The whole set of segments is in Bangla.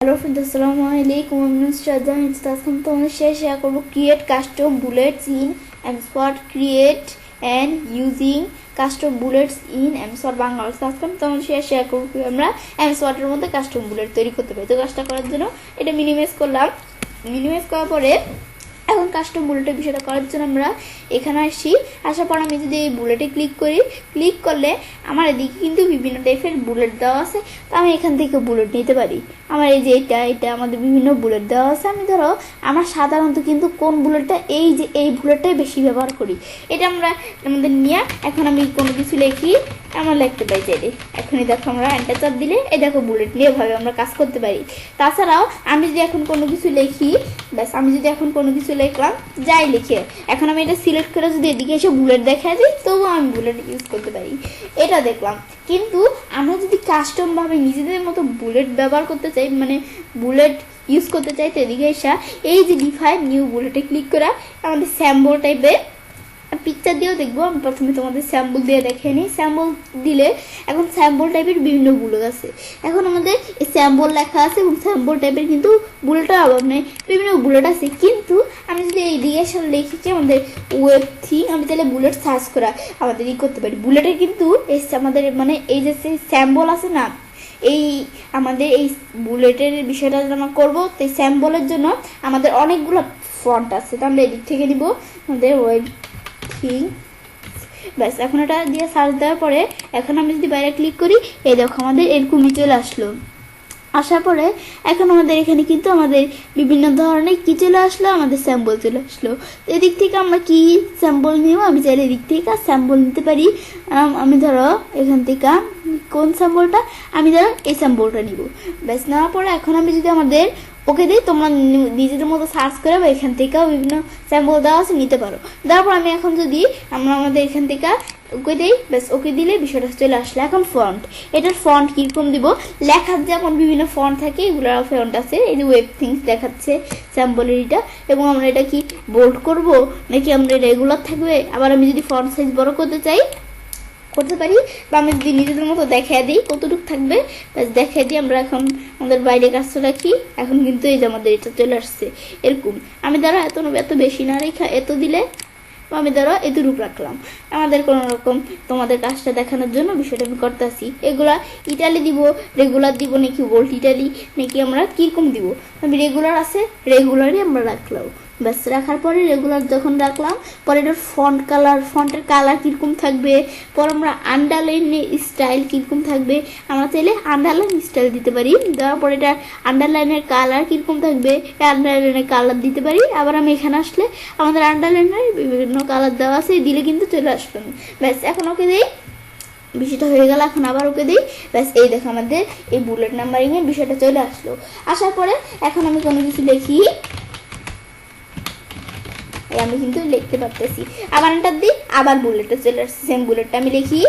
হ্যালো ফ্রেন্ডস, আসসালামু আলাইকুম। আমি নুসরাত জাহান। আজকে তোমাদের সাথে শেয়ার করবো ক্রিয়েট কাস্টম বুলেটস ইন এমস্পট, create and using custom bullets in এমস্পট বাংলা। আজকে আমি তোমাদের সাথে শেয়ার করবো আমরা এমস্পটের মধ্যে কাস্টম বুলেট তৈরি করতে পারি। তো কাজটা করার জন্য এটা মিনিমাইজ করলাম। মিনিমাইজ করার পরে এখন কাস্টম বুলেটের বিষয়টা করার জন্য আমরা এখানে আসি। আসার পর আমি যদি এই বুলেটে ক্লিক করি, ক্লিক করলে আমার এদিকে কিন্তু বিভিন্ন টাইপের বুলেট দেওয়া আছে। তো আমি এখান থেকে বুলেট নিতে পারি। আমার এই যে এটা আমাদের বিভিন্ন বুলেট দেওয়া আছে। আমি ধরো আমার সাধারণত কিন্তু কোন বুলেটটা, এই যে এই বুলেটটাই বেশি ব্যবহার করি। এটা আমরা আমাদের নিয়ে এখন আমি কোনো কিছু লিখি, আমরা লিখতে পারি চাইলে। এখনই দেখো আমরা এন্টার চাপ দিলে এই দেখো বুলেট নিয়ে ভাবে আমরা কাজ করতে পারি। তাছাড়াও আমি যদি এখন কোনো কিছু লিখি, ব্যাস আমি যদি এখন কোনো কিছু লিখলাম, যাই লিখে এখন আমি এটা সিলেক্ট করে যদি এদিকে এসে বুলেট দেখা দিই, তবুও আমি বুলেট ইউজ করতে পারি। এটা দেখলাম। কিন্তু আমরা যদি কাস্টমভাবে নিজেদের মতো বুলেট ব্যবহার করতে চাই, মানে বুলেট ইউজ করতে চাই, তো এদিকে এসে এই যে ডিফাইন নিউ বুলেটে ক্লিক করা আমাদের স্যাম্বল টাইপের পিকচার দিয়েও দেখবো। আমি প্রথমে তোমাদের স্যাম্বল দিয়ে দেখে নিই। স্যাম্বল দিলে এখন স্যাম্বল টাইপের বিভিন্ন বুলেট আছে। এখন আমাদের এই স্যাম্বল লেখা আছে এবং স্যাম্বল টাইপের কিন্তু বুলেটের অভাব নেই, বিভিন্ন বুলেট আছে। কিন্তু আমি যদি এই দিকে লিখেছি আমাদের ওয়েব থিং, আমি তাহলে বুলেট সার্চ করা আমাদের করতে পারি। বুলেটের কিন্তু এই আমাদের মানে এই যে স্যাম্বল আছে না, এই আমাদের এই বুলেটের বিষয়টা আমরা করবো। তো এই স্যাম্বলের জন্য আমাদের অনেকগুলো ফন্ট আছে। তো আমরা এদিক থেকে নিব আমাদের ওয়েব থিং। ব্যাস এখন এটা দিয়ে সার্চ দেওয়ার পরে এখন আমি যদি বাইরে ক্লিক করি, এই দেখো আমাদের এরকমই চলে আসলো। আসার পরে এখন আমাদের এখানে কিন্তু আমাদের বিভিন্ন ধরনের কি চলে আসলো, আমাদের স্যাম্বল চলে আসলো। এদিক থেকে আমরা কি স্যাম্বল নিব, আমি চাইলে এদিক থেকে স্যাম্বল নিতে পারি। আমি ধরো এখান থেকে কোন স্যাম্বলটা, আমি ধরো এই স্যাম্বলটা নিব। ব্যাস নেওয়ার পরে এখন আমি যদি আমাদের ওকে দিই, তোমরা নিজেদের মতো সার্চ করে বা এখান থেকেও বিভিন্ন স্যাম্বল দেওয়া আছে নিতে পারো। তারপর আমি এখন যদি আমরা আমাদের এখান থেকে ওকে দিই, ব্যাস ওকে দিলে বিষয়টা চলে আসলো। এখন ফন্ট, এটার ফন্ট কীরকম দিব, লেখার যেমন বিভিন্ন ফন্ট থাকে, এগুলোর ফন্ট আছে। এই যে ওয়েব থিংস দেখাচ্ছে স্যাম্বলের এটা, এবং আমরা এটা কি বোল্ড করব নাকি আমরা রেগুলার থাকবে। আবার আমি যদি ফন্ট সাইজ বড় করতে চাই করতে পারি, বা আমি যদি নিজেদের মতো দেখাই দিই কতটুকু থাকবে, ব্যাস দেখাই দিই। আমরা এখন আমাদের বাইরে কাজটা রাখি। এখন কিন্তু এই যে আমাদের এটা চলে আসছে এরকম। আমি ধরো এত বেশি না রেখা এত দিলে, আমি ধরো এতটুকু রাখলাম। আমাদের কোনো রকম তোমাদের কাজটা দেখানোর জন্য বিষয়টা আমি করতে আসি। এগুলা ইটালি দিব, রেগুলার দিব নাকি বোল্ট ইটালি নাকি আমরা কীরকম দিব। আমি রেগুলার আছে, রেগুলারই আমরা রাখলাম। ব্যাস রাখার পরে রেগুলার যখন রাখলাম, পরে এটার ফন্টের কালার কীরকম থাকবে, পর আমরা আন্ডারলাইন স্টাইল কীরকম থাকবে, আমরা চাইলে আন্ডারলাইন স্টাইল দিতে পারি। দেওয়ার পরে এটা আন্ডারলাইনের কালার কীরকম থাকবে, আন্ডারলাইনের কালার দিতে পারি। আবার আমি এখানে আসলে আমাদের আন্ডারলাইনের বিভিন্ন কালার দেওয়া আছে, দিলে কিন্তু চলে আসলো। ব্যাস এখন ওকে দিই, বিষয়টা হয়ে গেল। এখন আবার ওকে দিই, ব্যাস এই দেখো আমাদের এই বুলেট নাম্বারিংয়ের বিষয়টা চলে আসলো। আসার পরে এখন আমি কোনো কিছু লিখি, আমি কিন্তু লিখতে পারতেছি। আবার এন্টার দিই, আবার বুলেটটা চলে আসছে। সেম বুলেটটা আমি লিখি,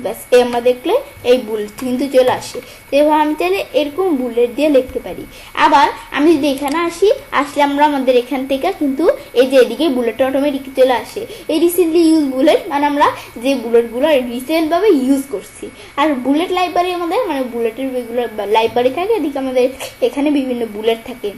ব্যাস এই আমরা দেখলে এই বুলেট কিন্তু চলে আসে। তো এবার আমি চাইলে এরকম বুলেট দিয়ে লিখতে পারি। আবার আমি যদি এখানে আসলে আমরা আমাদের এখান থেকে কিন্তু এই যে এদিকে বুলেটটা অটোমেটিক চলে আসে। এই রিসেন্টলি ইউজ বুলেট, মানে আমরা যে বুলেটগুলো রিসেন্টভাবে ইউজ করছি। আর বুলেট লাইব্রেরি আমাদের মানে বুলেটের যেগুলো লাইব্রেরি থাকে, এদিকে আমাদের এখানে বিভিন্ন বুলেট থাকে।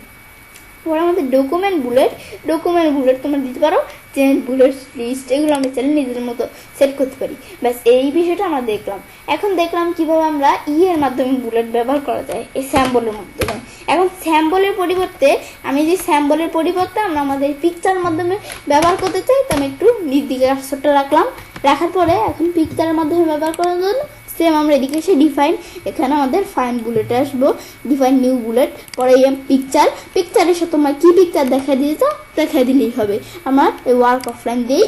পরে আমাদের ডকুমেন্ট বুলেট তোমরা দিতে পারো, চেঞ্জ বুলেট লিস্ট, এগুলো আমরা চাইলে নিজেদের মতো সেট করতে পারি। ব্যাস এই বিষয়টা আমরা দেখলাম। এখন দেখলাম কিভাবে আমরা এর মাধ্যমে বুলেট ব্যবহার করা যায় এই স্যাম্বলের মাধ্যমে। এখন স্যাম্বলের পরিবর্তে আমরা আমাদের পিকচারের মাধ্যমে ব্যবহার করতে চাই। তো আমি একটু নিচ দিকে কার্সরটা রাখার পরে এখন পিকচারের মাধ্যমে ব্যবহার করার জন্য সেম আমরা এদিকে এসে ডিফাইন, এখানে আমাদের ফাইন বুলেটে আসবো, ডিফাইন নিউ বুলেট, পরে পিকচারের সাথে তোমরা কি পিকচার দেখাই দিলেই হবে। আমার এই ওয়ার্ক অফলাইন দিই,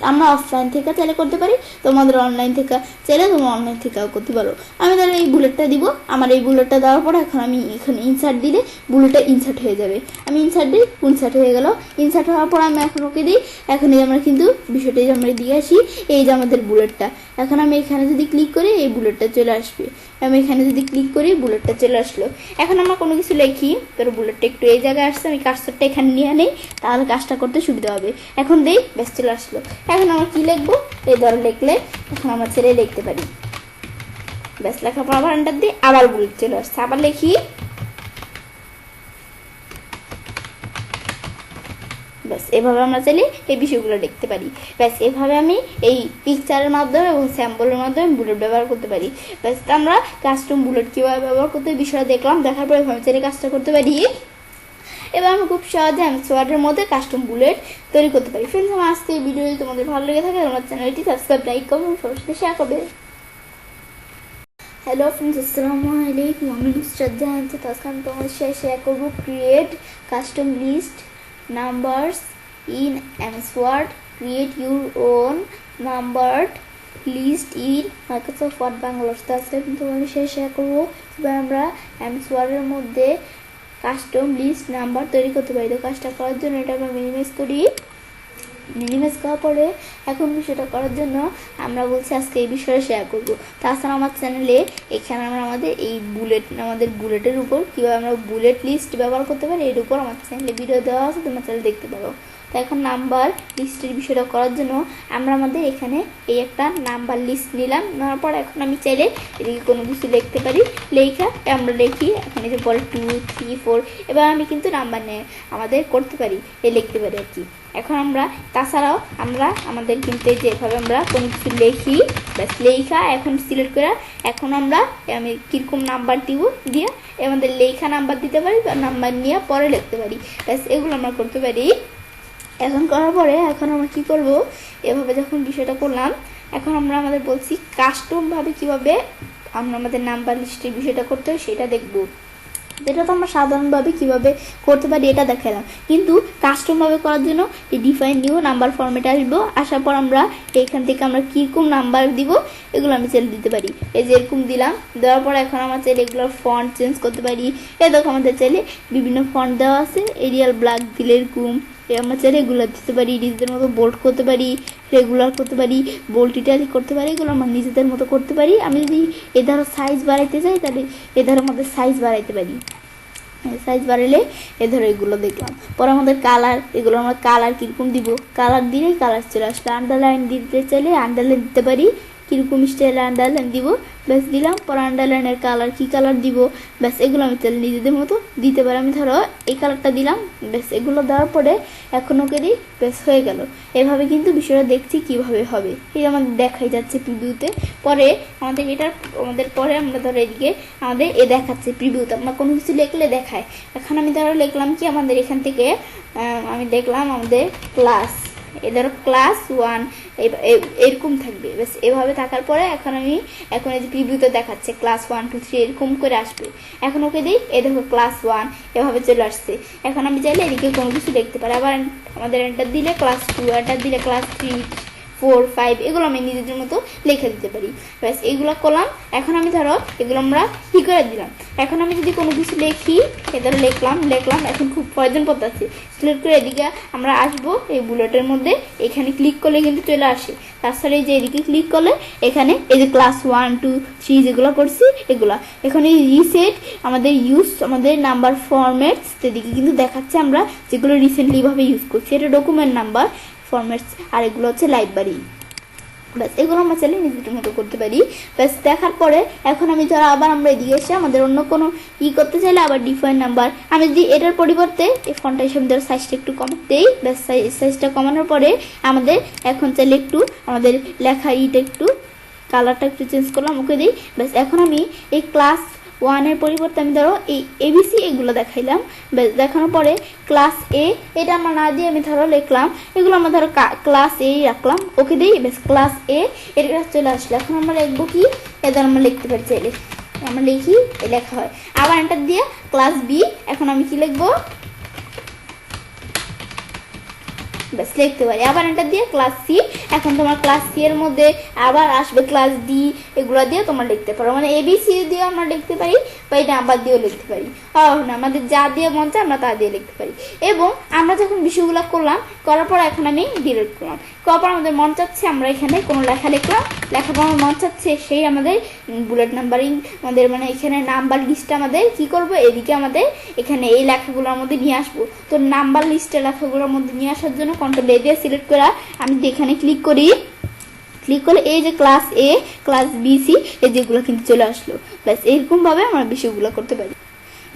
আমরা অফলাইন থেকে চাইলে করতে পারি, তোমাদের অনলাইন থেকে চাইলে তোমরা অনলাইন থেকেও করতে পারো। আমি তাহলে এই বুলেটটা দিব। আমার এই বুলেটটা দেওয়ার পরে এখন আমি এখানে ইনসার্ট দিলে বুলেটটা ইনসার্ট হয়ে যাবে। আমি ইনসার্ট দিই, ইনসার্ট হয়ে গেল। ইনসার্ট হওয়ার পর আমি এখন ওকে দিই। এখন এই আমরা কিন্তু বিষয়টা আমরা দিয়ে আসি, এই যে আমাদের বুলেটটা। এখন আমি এখানে যদি ক্লিক করি, এই বুলেটটা চলে আসবে। আমি এখানে যদি ক্লিক করি বুলেটটা চলে আসলো। এখন আমরা কোনো কিছু লিখি, ধরো বুলেটটা একটু এই জায়গায় আসছে, আমি কার্সরটা এখানে নিয়ে নেই, তাহলে কাজটা করতে সুবিধা হবে। এখন দেই, ব্যাস চলে আসলো। এখন আমরা কি লিখবো, এই ধরো লিখলে এখন আমরা ছেড়ে লিখতে পারি। ব্যাস লেখার পর আবার এন্টার দিই, আবার বুলেট চলে আসছে। আবার লিখি, ব্যাস এভাবে আমরা চাইলে এই বিষয়গুলো দেখতে পারি। ব্যাস এভাবে আমি এই পিকচারের মাধ্যমে এবং স্যাম্পলের মাধ্যমে বুলেট ব্যবহার করতে পারি। ব্যাস আমরা কাস্টম বুলেট কীভাবে ব্যবহার করতে বিষয়টা দেখলাম, দেখার পরে আমি চাইলে কাজটা করতে পারি। এবার আমি খুব সহজে ওয়ার্ডের মধ্যে কাস্টম বুলেট তৈরি করতে পারি। ফ্রেন্ডস, আমার আজকে এই ভিডিও তোমাদের ভালো লেগে থাকে আমার চ্যানেলটি সাবস্ক্রাইব, লাইক, কমেন্ট সবার সাথে শেয়ার করবে। হ্যালো ফ্রেন্ডস, আসসালামু আলাইকুম। আমি শ্রদ্ধা আনছি। তো আজকে আমি তোমাদের সাথে শেয়ার করবো create custom list numbers in MS Word. Create your own numbered list in Microsoft Word Bangalore. আজকে কিন্তু আমি শেয়ার করবো কিভাবে আমরা MS Word এর মধ্যে কাস্টম লিস্ট নাম্বার তৈরি করতে পারি। তো কাজটা করার জন্য এটা আমরা মিনিমাইজ করি। মিনিমাইজ করার পরে এখন বিষয়টা করার জন্য আমরা বলছি আজকে এই বিষয়ে শেয়ার করবো। তাছাড়া আমার চ্যানেলে এখানে আমরা আমাদের বুলেটের উপর কীভাবে আমরা বুলেট লিস্ট ব্যবহার করতে পারি এর উপর আমার চ্যানেলে ভিডিও দেওয়া আছে, তোমার চ্যানেলে দেখতে পারো। তো এখন নাম্বার লিস্টের বিষয়টা করার জন্য আমরা আমাদের এখানে এই একটা নাম্বার লিস্ট নিলাম। নেওয়ার পর এখন আমি চাইলে এদিকে কোনো কিছু লিখতে পারি। লেখা আমরা লিখি, এখন এই যে পরে 2, 3, 4 এবার আমি কিন্তু নাম্বার নিয়ে আমাদের করতে পারি, লিখতে পারি আর কি। এখন আমরা তাছাড়াও আমরা আমাদের কিন্তু যেভাবে আমরা কোনো কিছু লিখি, ব্যাস লেখা এখন সিলেক্ট করে এখন আমি কীরকম নাম্বার দিব দিয়ে আমাদের লেখা নাম্বার দিতে পারি বা নাম্বার নিয়ে পরে লিখতে পারি। ব্যাস এগুলো আমরা করতে পারি। এখন করার পরে এখন আমরা কী করবো, এভাবে যখন বিষয়টা করলাম এখন আমরা আমাদের বলছি কাস্টমভাবে কীভাবে আমরা আমাদের নাম্বার লিস্টের বিষয়টা করতে হয় সেটা দেখবো। এটা তো আমরা সাধারণভাবে কীভাবে করতে পারি এটা দেখালাম, কিন্তু কাস্টমভাবে করার জন্য এই ডিফাইন নিউ নাম্বার ফরম্যাটে আসবো। আসার পর আমরা এখান থেকে আমরা কীরকম নাম্বার দিব এগুলো আমি চাইলে দিতে পারি। এই যে এরকম দিলাম, দেওয়ার পর এখন আমরা চাইলে এগুলোর ফন্ট চেঞ্জ করতে পারি। এ দেখো আমাদের চাইলে বিভিন্ন ফন্ট দেওয়া আছে, এরিয়াল ব্ল্যাক দিলে এরকম আমরা চাইলে এগুলো দিতে পারি। নিজেদের মতো বোল্ড করতে পারি, রেগুলার করতে পারি, বোল্ড ইটালি করতে পারি, এগুলো আমরা নিজেদের মতো করতে পারি। আমি যদি এধারও সাইজ বাড়াইতে চাই তাহলে এধারও আমাদের সাইজ বাড়াইতে পারি। সাইজ বাড়ালে ধরো এগুলো দেখলাম। পরে আমাদের কালার, এগুলো আমরা কালার কীরকম দিব, কালার দিলেই কালার চলে আসলে। আন্ডারলাইন দিতে চাইলে আন্ডারলাইন দিতে পারি, কীরকম স্টাইলে আন্ডারলাইন দিব ব্যাস দিলাম। পরে আন্ডারলাইনের কালার কী কালার দিব ব্যাস এগুলো আমি তাহলে নিজেদের মতো দিতে পারি। আমি ধরো এই কালারটা দিলাম, ব্যাস এগুলো দেওয়ার পরে এখন ওকে দিই, ব্যাস হয়ে গেল। এভাবে কিন্তু বিষয়টা দেখছি কীভাবে হবে, এই আমাদের দেখাই যাচ্ছে প্রিভিউতে। পরে আমাদের পরে আমরা ধরো এদিকে আমাদের দেখাচ্ছে প্রিভিউতে আমরা কোনো কিছু লিখলে দেখায়। এখন আমি ধরো লিখলাম কি আমাদের এখান থেকে আমি দেখলাম আমাদের ক্লাস, ধরো ক্লাস 1 এরকম থাকবে। ব্যাস এভাবে থাকার পরে এখন এই যে প্রিভিউতে দেখাচ্ছে ক্লাস 1, 2, 3 এরকম করে আসবে। এখন ওকে দিই, দেখো ক্লাস 1 এভাবে চলে আসছে। এখন আমি চাইলে এদিকে কোনো কিছু দেখতে পারি। আবার আমাদের এন্টার দিলে ক্লাস 2, এন্টার দিলে ক্লাস 3, 4, 5 এগুলো আমি নিজেদের মতো লিখে দিতে পারি। ব্যাস এগুলো করলাম। এখন আমি ধরো এগুলো আমরা কী করে দিলাম। এখন আমি যদি কোনো কিছু লিখি, ধরো লিখলাম এখন খুব প্রয়োজন পড়তেছে সিলেক্ট করে এদিকে আমরা আসবো এই বুলেটের মধ্যে, এখানে ক্লিক করলে কিন্তু চলে আসে। তাছাড়া এই যে এদিকে ক্লিক করলে এখানে এই যে ক্লাস 1, 2, 3 যেগুলো করছি এগুলা এখানে রিসেট আমাদের নাম্বার ফরম্যাটস এদিকে কিন্তু দেখাচ্ছে আমরা যেগুলো রিসেন্টলিভাবে ইউজ করছি। এটা ডকুমেন্ট নাম্বার ফরম্যাটস আর এগুলো হচ্ছে লাইব্রেরি। ব্যাস এগুলো আমরা চাইলে নিজেদের মতো করতে পারি। ব্যাস দেখার পরে এখন আমি ধরো আবার আমরা এদিকে এসে আমাদের অন্য কোনো করতে চাইলে আবার ডিফাইন নাম্বার আমি যদি এটার পরিবর্তে এই ফন্টটা হিসেবে ধরো সাইজটা একটু কমাতেই, ব্যাস সাইজটা কমানোর পরে আমাদের এখন চাইলে একটু আমাদের লেখা একটু কালারটা একটু চেঞ্জ করলাম, ওকে দিই। ব্যাস এখন আমি এই ক্লাস 1 এর পরিবর্তে আমি ধরো এই ABC এগুলো দেখাইলাম। দেখানোর পরে ক্লাস A এটা আমরা না দিয়ে আমি ধরো লিখলাম এগুলো আমরা ধরো ক্লাস A রাখলাম, ওকে দিই। বেশ ক্লাস A এটা চলে আসলো। এখন আমরা লিখবো কি, এদের আমরা লিখতে পারি চাইলে আমরা লিখি লেখা হয়। আবার এন্টার দিয়ে ক্লাস B এখন আমি কি লিখবো ব্যাস লিখতে পারি। আবার এন্টার দিয়ে ক্লাস C এখন তোমার ক্লাস C এর মধ্যে আবার আসবে ক্লাস D, এগুলো দিয়ে তোমরা লিখতে পারো। মানে ABC দিয়ে আমরা লিখতে পারি বা এটা আবার দিয়েও লিখতে পারি। না আমাদের যা দিয়ে মন চায় আমরা তা দিয়ে লিখতে পারি। এবং আমরা যখন বিষয়গুলো করলাম করার পর এখন আমি ডিলিট করলাম। করার পর আমাদের মন চাচ্ছে আমরা এখানে কোনো লেখা লিখলাম, লেখার পর মন চাচ্ছে সেই আমাদের বুলেট নাম্বারিং আমাদের মানে এখানে নাম্বার লিস্টটা আমাদের কি করব, এদিকে আমাদের এখানে এই লেখাগুলোর মধ্যে নিয়ে আসবো। তো নাম্বার লিস্টের লেখাগুলোর মধ্যে নিয়ে আসার জন্য কন্ট্রোল এ দিয়ে সিলেক্ট করা আমি এখানে ক্লিক করি। ক্লিক করলে এই যে ক্লাস এ, ক্লাস বি, সি এই যেগুলো কিন্তু চলে আসলো। ব্যাস এরকমভাবে আমরা বিষয়গুলো করতে পারি।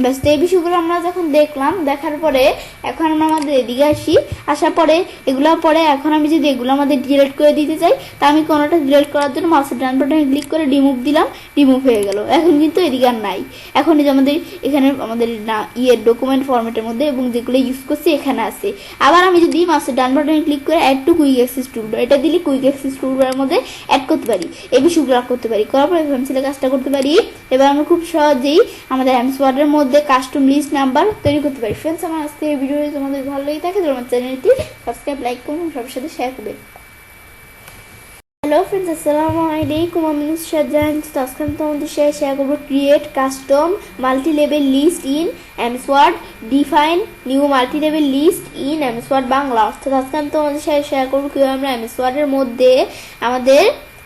ব্যাস এই বিষয়গুলো আমরা যখন দেখলাম, দেখার পরে এখন আমরা আমাদের এদিকে আসি, আসার পরে এগুলো পরে এখন আমি যদি এগুলো আমাদের ডিলিট করে দিতে চাই, তা আমি কোনোটা ডিলিট করার জন্য মাউসের ডান বাটনে ক্লিক করে রিমুভ দিলাম, রিমুভ হয়ে গেল। এখন কিন্তু এদিকে আর নাই। এখন এই যে আমাদের এখানে আমাদের ডকুমেন্ট ফরম্যাটের মধ্যে এবং যেগুলো ইউজ করছি এখানে আছে। আবার আমি যদি মাউসের ডান বাটনে ক্লিক করে add to quick access toolbar, এটা দিলে কুইক অ্যাক্সেস টুলবারের মধ্যে অ্যাড করতে পারি, এই বিষয়গুলো করতে পারি। করার পরে পেন্সিলে কাজটা করতে পারি। এবার আমরা খুব সহজেই আমাদের এমএস ওয়ার্ডের মধ্যে কাস্টম লিস্ট নাম্বার তৈরি করতে পারি। ফ্রেন্ডস, আমার আজকে এই ভিডিওটি তোমাদের ভালো লেগে থাকে তোমার চ্যানেলটি সাবস্ক্রাইব, লাইক করুন, সবার সাথে শেয়ার করবেন। হ্যালো ফ্রেন্ডস, আসসালামু আলাইকুম। আমি নুসরাত জাহান। আজকে আমি তোমাদের সাথে শেয়ার করবো create custom multi level list in MS Word, define new multi level list in MS Word Bangla. অর্থাৎ আজকে আমি তোমাদের সাথে শেয়ার করবো কীভাবে আমরা এমএস ওয়ার্ডের মধ্যে আমাদের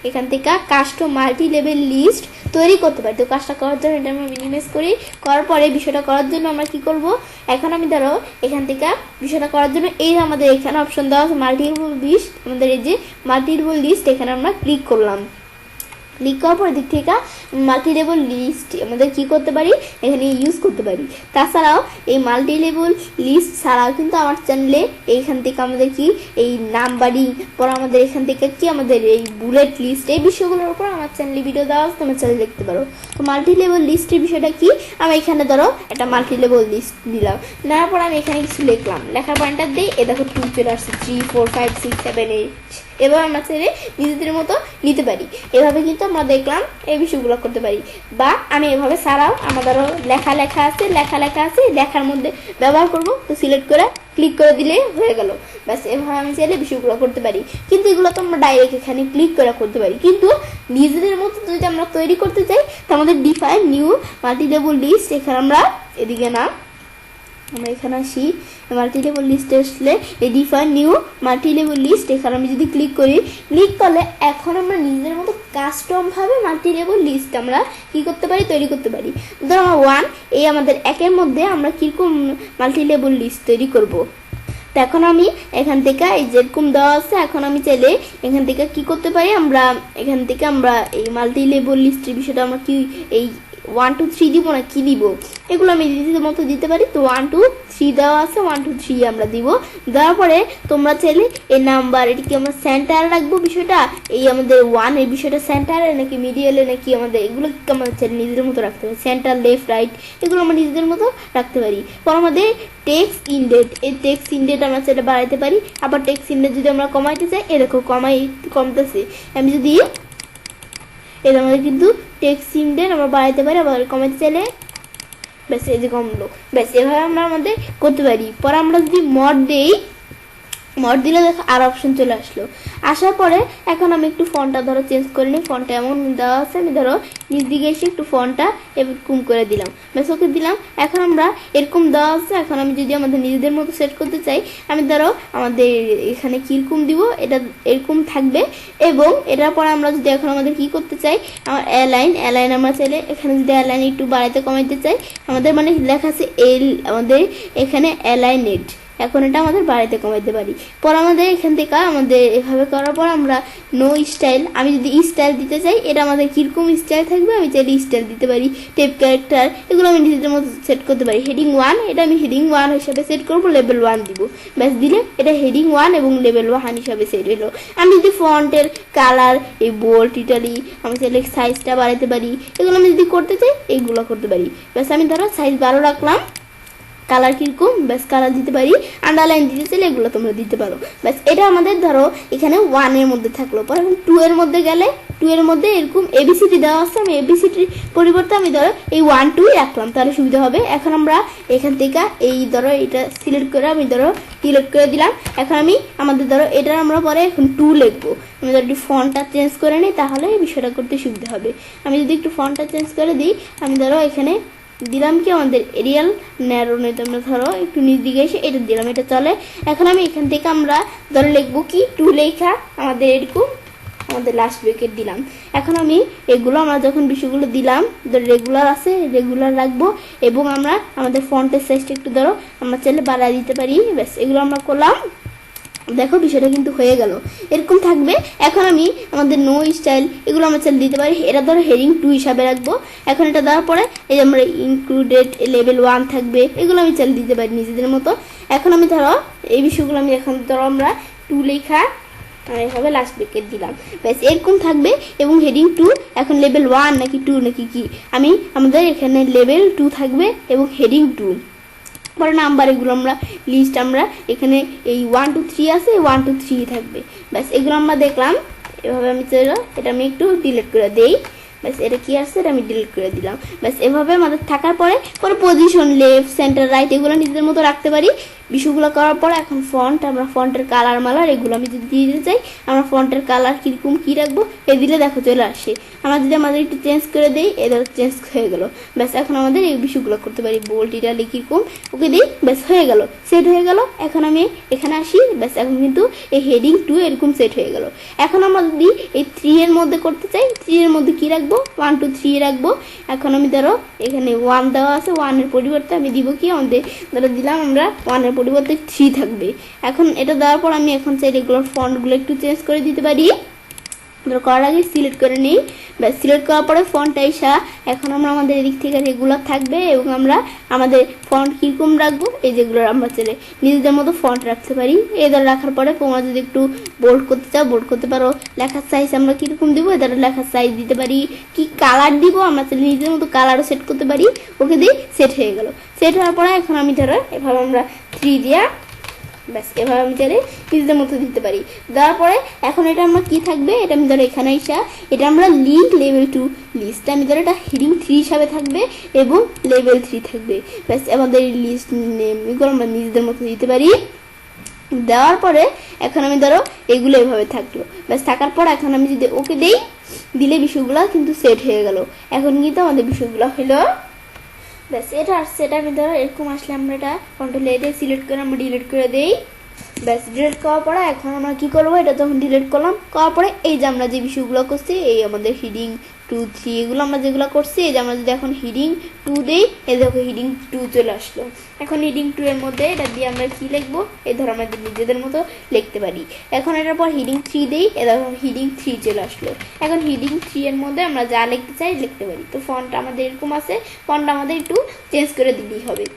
এখান থেকে কাস্টম মাল্টি লেভেল লিস্ট তৈরি করতে পারি। তো কাজটা করার জন্য এটা আমরা মিনিমাইজ করি। করার পরে বিষয়টা করার জন্য আমরা কি করব, এখন আমি ধরো এখান থেকে বিষয়টা করার জন্য এই আমাদের এখানে অপশন দেওয়া আছে মাল্টিপল লিস্ট, আমাদের এই যে মাল্টিপল লিস্ট এখানে আমরা ক্লিক করলাম। ক্লিক করার পর দিক থেকে মাল্টি লেভেল লিস্ট আমাদের কি করতে পারি, এখানে ইউজ করতে পারি। তাছাড়াও এই মাল্টি লেভেল লিস্ট ছাড়াও কিন্তু আমার চ্যানেলে এইখান থেকে আমাদের কি এই নাম্বারিং পর আমাদের এখান থেকে কি আমাদের এই বুলেট লিস্ট এই বিষয়গুলোর উপর আমার চ্যানেলে ভিডিও দেওয়া আছে, তোমার চ্যানেলে দেখতে পারো। তো মাল্টি লেভেল লিস্টের বিষয়টা কি, আমি এখানে ধরো একটা মাল্টি লেভেল লিস্ট দিলাম, নেওয়ার পর আমি এখানে কিছু লিখলাম, লেখার পয়েন্টার দিই, এ দেখো 2 চলে আসছে, 3 4 5 6 7 8। এবার আমরা ছেড়ে নিজেদের মতো নিতে পারি। এভাবে কিন্তু আমরা দেখলাম এই বিষয়গুলো করতে পারি। বা আমি এভাবে ছাড়াও আমাদেরও লেখা আছে, লেখার মধ্যে ব্যবহার করব, তো সিলেক্ট করে ক্লিক করে দিলে হয়ে গেল। ব্যাস এভাবে আমি চাইলে বিষয়গুলো করতে পারি। কিন্তু এগুলো তো আমরা ডাইরেক্ট এখানে ক্লিক করে করতে পারি। কিন্তু নিজেদের মতো যদি আমরা তৈরি করতে চাই, তো আমাদের define new multi level list, এখানে আমরা এদিকে না আমরা এখানে আসি, মাল্টি লেভেল লিস্টে আসলে এই define new multi level list এখানে আমি যদি ক্লিক করি, ক্লিক করলে এখন আমরা নিজেদের মতো কাস্টমভাবে মাল্টি লেভেল লিস্ট আমরা কি করতে পারি, তৈরি করতে পারি। ধরো আমরা 1 এই আমাদের একের মধ্যে আমরা কীরকম মাল্টি লেভেল লিস্ট তৈরি করব। তো এখন আমি এখান থেকে এই যেরকম দেওয়া আছে, এখন আমি চাইলে এখান থেকে কি করতে পারি, আমরা এখান থেকে আমরা এই মাল্টি লেভেল লিস্টের বিষয়টা আমরা কি এই 1 2 3 দিব না কি দিব, এগুলো আমি নিজেদের মতো দিতে পারি। তো 1 2 3 দেওয়া আছে, 1 2 3 আমরা দিব। দেওয়ার পরে তোমরা চাইলে এই নাম্বার এটিকে আমরা সেন্টারে রাখবো, বিষয়টা এই আমাদের 1 এর বিষয়টা সেন্টারে নাকি মিডিয়ালে নাকি আমাদের এগুলো আমরা চাইলে নিজেদের মতো রাখতে পারি, সেন্টার লেফট রাইট এগুলো আমরা নিজেদের মতো রাখতে পারি। পর আমাদের টেক্সট ইনডেট, এই টেক্সট ইনডেট আমরা চাইলে বাড়াইতে পারি। আবার টেক্সট ইনডেট যদি আমরা কমাইতে চাই, এ দেখো কমতেছে। আমি যদি এর আমাদের কিন্তু টেক্সট ইনডেট আমরা বাড়াইতে পারি, আবার কমাইতে চাইলে ব্যাস এই যে কমলো। ব্যাস এভাবে আমরা আমাদের করতে পারি। পরে আমরা যদি মড দেই, মড দিলে দেখো আর অপশন চলে আসলো। আসার পরে এখন আমি একটু ফন্টটা ধরো চেঞ্জ করে নিই, ফন্টটা এমন দেওয়া আছে, আমি ধরো নিচ দিকে এসে একটু ফন্টটা এরকম করে দিলাম, ব্যাস ওকে দিলাম। এখন আমরা এরকম দেওয়া আছে, এখন আমি যদি আমাদের নিজেদের মতো সেট করতে চাই, আমি ধরো আমাদের এখানে কীরকম দিব, এটা এরকম থাকবে। এবং এটার পরে আমরা যদি এখন আমাদের কি করতে চাই, আমার অ্যালাইন আমরা চাইলে এখানে যদি অ্যালাইন একটু বাড়াইতে কমাইতে চাই, আমাদের মানে লেখা আছে আমাদের এখানে অ্যালাইনেড, এখন এটা আমাদের বাড়াইতে কমাইতে পারি। পর আমাদের এখান থেকে আমাদের এভাবে করার পর আমরা নো স্টাইল, আমি যদি স্টাইল দিতে চাই, এটা আমাদের কীরকম স্টাইল থাকবে, আমি চাইলে স্টাইল দিতে পারি। টেপ ক্যারেক্টার এগুলো আমি নিজেদের মতো সেট করতে পারি। হেডিং 1 এটা আমি হেডিং 1 হিসাবে সেট করবো, লেভেল 1 দিব, ব্যাস দিলে এটা হেডিং 1 এবং লেভেল 1 হিসাবে সেট হলো। আমি যদি ফন্টের কালার এই বোল্ড ইটালি আমি চাইলে সাইজটা বাড়াইতে পারি, এগুলো আমি যদি করতে চাই এইগুলো করতে পারি। ব্যাস আমি ধরো সাইজ 12 রাখলাম, কালার কিরকম ব্যাস কালার দিতে পারি, আন্ডারলাইন দিতে চাইলে এগুলো তোমরা দিতে পারো। ব্যাস এটা আমাদের ধরো এখানে 1 এর মধ্যে থাকলো। পরে 2 এর মধ্যে গেলে 2 এর মধ্যে এরকম এবিসিডি দেওয়া আছে, আমি এবিসিডির পরিবর্তে আমি ধরো এই 1 2 রাখলাম, তাহলে সুবিধা হবে। এখন আমরা এখান থেকে এই ধরো এটা সিলেক্ট করে আমি ধরো সিলেক্ট করে দিলাম। এখন আমি আমাদের ধরো এটার আমরা পরে এখন 2 লিখবো, আমি ধরো একটু ফন্টটা চেঞ্জ করে নিই, তাহলে এই বিষয়টা করতে সুবিধা হবে। আমি যদি একটু ফন্টটা চেঞ্জ করে দিই, আমি ধরো এখানে দিলাম কি আমাদের এরিয়াল ন্যারো নয়তো আমরা ধরো একটু নিচ দিকে এসে এটা দিলাম, এটা চলে। এখন আমি এখান থেকে আমরা ধরো লিখবো কি 2 লেখা আমাদের এরকম আমাদের লাস্ট ব্রেকেট দিলাম। এখন আমি এগুলো আমরা যখন বিষয়গুলো দিলাম রেগুলার আছে রেগুলার রাখবো, এবং আমরা আমাদের ফন্টের সাইজটা একটু ধরো আমরা চাইলে বাড়ায় দিতে পারি। ব্যাস এগুলো আমরা করলাম, দেখো বিষয়টা কিন্তু হয়ে গেল, এরকম থাকবে। এখন আমি আমাদের নো স্টাইল এগুলো আমরা চাইলে দিতে পারি, এটা ধরো হেডিং 2 হিসাবে রাখবো। এখন এটা দেওয়ার পরে এই যে আমরা ইনক্লুডেড লেভেল 1 থাকবে, এগুলো আমি চাইলে দিতে পারি নিজেদের মতো। এখন আমি ধরো এই বিষয়গুলো আমি এখন ধরো আমরা 2 লেখা এভাবে লাস্ট ব্রেকেট দিলাম, ব্যাস এরকম থাকবে। এবং হেডিং 2 এখন লেভেল 1 নাকি 2 নাকি কি, আমি আমাদের এখানে লেভেল 2 থাকবে এবং হেডিং 2 পরে নাম্বার এগুলো আমরা লিস্ট আমরা এখানে এই 1 2 3 আছে, 1 2 3 থাকবে। ব্যাস এগুলো আমরা দেখলাম, এভাবে আমি চলো এটা আমি একটু ডিলিট করে দেই। ব্যাস এটা কি আসছে এটা আমি ডিলিট করে দিলাম। ব্যাস এভাবে আমাদের থাকার পরে পজিশন লেফট সেন্টার রাইট এগুলো নিজেদের মতো রাখতে পারি। বিষয়গুলো করার পরে এখন ফন্ট আমরা ফন্টের কালার মালার এগুলো আমি যদি দিয়ে দিতে চাই, আমরা ফন্টের কালার কীরকম কী রাখবো এ দিলে দেখো চলে আসে। আমরা যদি আমাদের একটু চেঞ্জ করে দিই এদের চেঞ্জ হয়ে গেল। ব্যাস এখন আমাদের এই বিষয়গুলো করতে পারি, বোল্ড ইটালি কীরকম ওকে দিই, ব্যাস হয়ে গেল, সেট হয়ে গেল। এখন আমি এখানে আসি, ব্যাস এখন কিন্তু এই হেডিং 2 এরকম সেট হয়ে গেল। এখন আমরা যদি এই 3 এর মধ্যে করতে চাই, 3 এর মধ্যে কী রাখবো 1 2 3 রাখবো। এখন আমি ধরো এখানে 1 দেওয়া আছে, 1 এর পরিবর্তে আমি দিব কি আমাদের ধরো দিলাম আমরা 1 এর পরিবর্তে 3 থাকবে। এখন এটা দেওয়ার পর আমি এখন চাই এগুলোর ফন্টগুলো একটু চেঞ্জ করে দিতে পারি। ধরো করার আগে সিলেক্ট করে নিই, ব্যাস সিলেক্ট করার পরে ফন্ট আইসা এখন আমরা আমাদের এদিক থেকে রেগুলার থাকবে এবং আমরা আমাদের ফন্ট কীরকম রাখবো এই যেগুলো আমরা চাইলে নিজেদের মতো ফন্ট রাখতে পারি। এদের রাখার পরে তোমরা যদি একটু বোল্ড করতে চাও বোল্ড করতে পারো। লেখার সাইজ আমরা কীরকম দিব এদের লেখার সাইজ দিতে পারি, কি কালার দিব আমরা চাইলে নিজেদের মতো কালারও সেট করতে পারি। ওকে দিই, সেট হয়ে গেল। সেট হওয়ার পরে এখন আমি ধরো এভাবে আমরা 3 দিয়া ব্যাস এভাবে আমি চাইলে নিজেদের মতো দিতে পারি। দেওয়ার পরে এখন এটা আমরা কি থাকবে, এটা আমি ধরো এখানে এসে এটা আমরা লিঙ্ক লেভেল 2 লিস্ট আমি ধরো এটা হেডিং 3 হিসাবে থাকবে এবং লেভেল 3 থাকবে। ব্যাস আমাদের লিস্ট নেম এগুলো আমরা নিজেদের মতো দিতে পারি। দেওয়ার পরে এখন আমি ধরো এগুলো এভাবে থাকলো, ব্যাস থাকার পর এখন আমি যদি ওকে দেই দিলে বিষয়গুলো কিন্তু সেট হয়ে গেল। এখন কিন্তু আমাদের বিষয়গুলো হলো ব্যাস এটা আসছে। এটা আমি ধরো এরকম আসলে আমরা এটা কন্ট্রোল এ দিয়ে সিলেক্ট করে আমরা ডিলিট করে দেই। ব্যাস ডিলিট করার পরে এখন আমরা কি করবো, এটা যখন ডিলিট করলাম করার পরে এই যে আমরা যে বিষয়গুলো করছি এই আমাদের হিডিং 2 3 এগুলো আমরা যেগুলো করছি এই যে আমরা যদি এখন হিডিং 2 দেই এই দেখো হিডিং 2 চলে আসলো। এখন হিডিং 2 এর মধ্যে এটা দিয়ে আমরা কি লিখবো এই ধরো আমরা নিজেদের মতো লিখতে পারি। এখন এটার পর হিডিং 3 দেই এই দেখো হিডিং 3 চলে আসলো। এখন হিডিং 3 এর মধ্যে আমরা যা লিখতে চাই লিখতে পারি। তো ফন্ট আমাদের এরকম আছে, ফন্ট আমাদের একটু চেঞ্জ করে দিলেই হবে।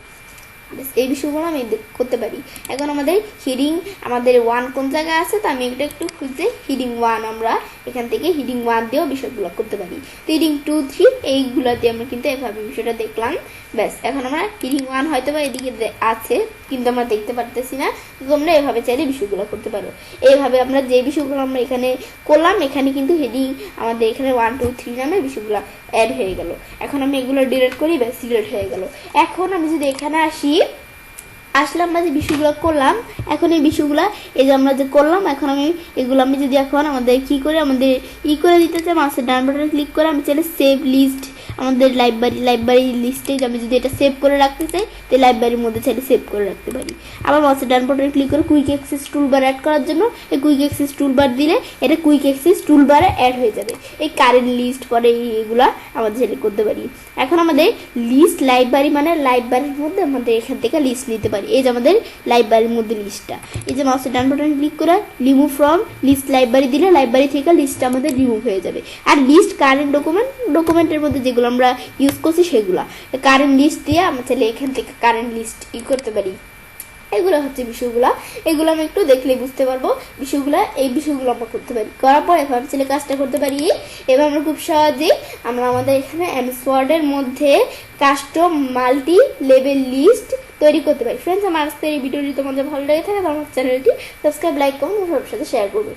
এই বিষয়গুলো আমি করতে পারি। এখন আমাদের হিডিং আমাদের 1 কোন জায়গায় আছে তো আমি এটা একটু খুঁজে হিডিং 1 আমরা এখান থেকে হিডিং 1 দিয়েও বিষয়গুলো করতে পারি। তো হিডিং 2 3 এইগুলো দিয়ে আমরা কিন্তু এভাবে বিষয়টা দেখলাম। ব্যাস এখন আমরা হিডিং 1 হয়তো বা এদিকে আছে কিন্তু আমরা দেখতে পারতেছি না, তোমরা এভাবে চাইলে বিষয়গুলো করতে পারো। এইভাবে আমরা যে বিষয়গুলো আমরা এখানে করলাম এখানে কিন্তু হেডিং আমাদের এখানে 1 2 3 নামে বিষয়গুলো অ্যাড হয়ে গেল। এখন আমি এগুলো ডিলিট করি, ব্যাস ডিলিট হয়ে গেল। এখন আমি যদি এখানে আসলে আমরা যে বিষয়গুলো করলাম এখন এই বিষয়গুলো এই যে আমরা যে করলাম এখন আমি এগুলো আমি যদি এখন আমাদের কি করে আমাদের করে দিতে চাই মাউসের ডান বাটনে ক্লিক করে আমি চাইলে সেভ লিস্ট আমাদের লাইব্রেরি লিস্টে আমি যদি এটা সেভ করে রাখতে চাই তো লাইব্রেরির মধ্যে চাইলে সেভ করে রাখতে পারি। আবার মাউসের ডান বাটনে ক্লিক করে কুইক অ্যাক্সেস টুলবার অ্যাড করার জন্য এই কুইক অ্যাক্সেস টুলবার দিলে এটা কুইক অ্যাক্সেস টুলবারে অ্যাড হয়ে যাবে। এই কারেন্ট লিস্ট পরে এইগুলা আমাদের চাইলে করতে পারি। এখন আমাদের লিস্ট লাইব্রেরি মানে লাইব্রেরির মধ্যে আমাদের এখান থেকে লিস্ট নিতে পারি। এই যে আমাদের লাইব্রেরির মধ্যে লিস্টটা এই যে মাউসের ডান বাটনে ক্লিক করে রিমুভ ফ্রম লিস্ট লাইব্রেরি দিলে লাইব্রেরি থেকে লিস্টটা আমাদের রিমুভ হয়ে যাবে। আর লিস্ট কারেন্ট ডকুমেন্টের মধ্যে যেগুলো আমরা ইউজ করছি সেগুলো কারেন্ট লিস্ট দিয়ে আমরা চাইলে এখান থেকে কারেন্ট লিস্ট করতে পারি। এগুলো হচ্ছে বিষয়গুলো, এগুলো আমি একটু দেখলে বুঝতে পারবো বিষয়গুলো। এই বিষয়গুলো আমরা করতে পারি, করার পর এভাবে ছেলে কাজটা করতে পারি। এবার আমরা খুব সহজেই আমরা আমাদের এখানে এমএস ওয়ার্ডের মধ্যে কাস্টম মাল্টি লেভেল লিস্ট তৈরি করতে পারি। ফ্রেন্ডস আমার আজকের এই ভিডিওটি তোমাদের ভালো লেগে থাকে তো আমার চ্যানেলটি সাবস্ক্রাইব লাইক করুন সবার সাথে শেয়ার করবে।